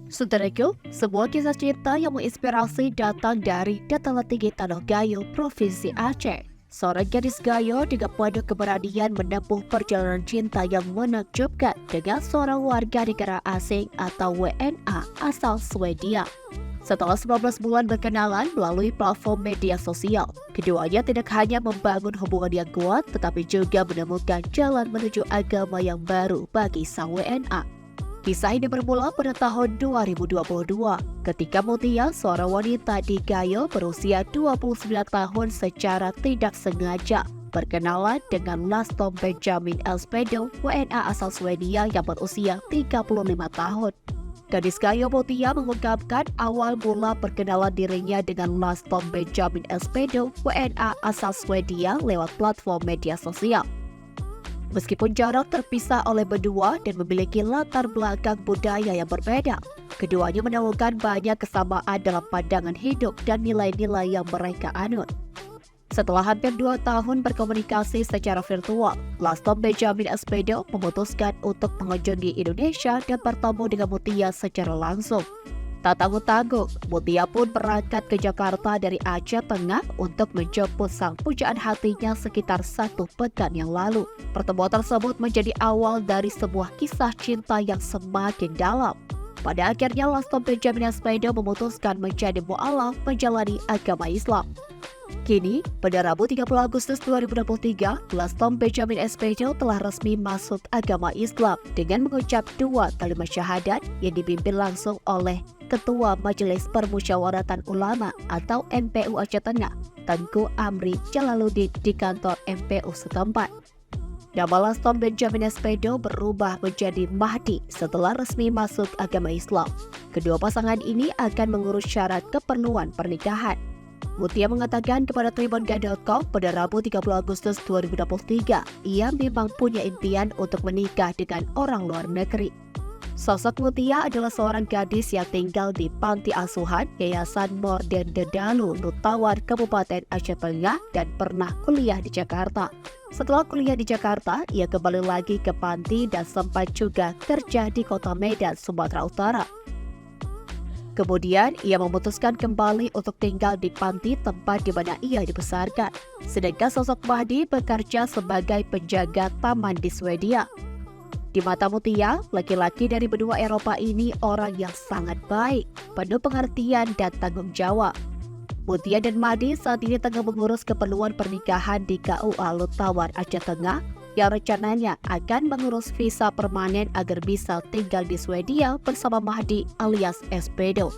Saudaraku, sebuah kisah cinta yang menginspirasi datang dari Dataran Tinggi Tanah Gayo, Provinsi Aceh. Seorang gadis Gayo dengan penuh keberanian menempuh perjalanan cinta yang menakjubkan dengan seorang warga negara asing atau WNA asal Swedia. Setelah 19 bulan berkenalan melalui platform media sosial, keduanya tidak hanya membangun hubungan yang kuat, tetapi juga menemukan jalan menuju agama yang baru bagi sang WNA. Kisah ini bermula pada tahun 2022 ketika Mutia, seorang wanita di Gayo berusia 29 tahun secara tidak sengaja berkenalan dengan Laston Benjamin Elspedo, WNA asal Swedia yang berusia 35 tahun. Gadis Gayo Mutia mengungkapkan awal mula perkenalan dirinya dengan Laston Benjamin Elspedo, WNA asal Swedia lewat platform media sosial. Meskipun jarak terpisah oleh berdua dan memiliki latar belakang budaya yang berbeda, keduanya menemukan banyak kesamaan dalam pandangan hidup dan nilai-nilai yang mereka anut. Setelah hampir 2 tahun berkomunikasi secara virtual, Laston Benjamin Elspedo memutuskan untuk mengunjungi Indonesia dan bertemu dengan Mutia secara langsung. Tak tanggung-tanggung, Mutia pun berangkat ke Jakarta dari Aceh Tengah untuk menjemput sang pujaan hatinya sekitar 1 pekan yang lalu. Pertemuan tersebut menjadi awal dari sebuah kisah cinta yang semakin dalam. Pada akhirnya, Laston Benjamin Elspedo memutuskan menjadi mu'alaf menjalani agama Islam. Kini, pada Rabu 30 Agustus 2023, Laston Benjamin Elspedo telah resmi masuk agama Islam dengan mengucap 2 kalimat syahadat yang dipimpin langsung oleh Ketua Majelis Permusyawaratan Ulama atau MPU Aceh Tengah, Tengku Amri Jalaluddin di kantor MPU setempat. Nama Laston Benjamin Elspedo berubah menjadi Mahdi setelah resmi masuk agama Islam. Kedua pasangan ini akan mengurus syarat keperluan pernikahan. Mutia mengatakan kepada Tribun.com pada Rabu 30 Agustus 2023, ia memang punya impian untuk menikah dengan orang luar negeri. Sosok Mutia adalah seorang gadis yang tinggal di panti asuhan Yayasan Morden Dedalu, Nutawar, Kabupaten Aceh Tengah dan pernah kuliah di Jakarta. Setelah kuliah di Jakarta, ia kembali lagi ke panti dan sempat juga kerja di Kota Medan, Sumatera Utara. Kemudian, ia memutuskan kembali untuk tinggal di panti tempat di mana ia dibesarkan. Sedangkan sosok Mahdi bekerja sebagai penjaga taman di Swedia. Di mata Mutia, laki-laki dari benua Eropa ini orang yang sangat baik, penuh pengertian dan tanggung jawab. Mutia dan Mahdi saat ini tengah mengurus keperluan pernikahan di KUA Lutawar Aceh Tengah, yang rencananya akan mengurus visa permanen agar bisa tinggal di Swedia bersama Mahdi alias Elspedo.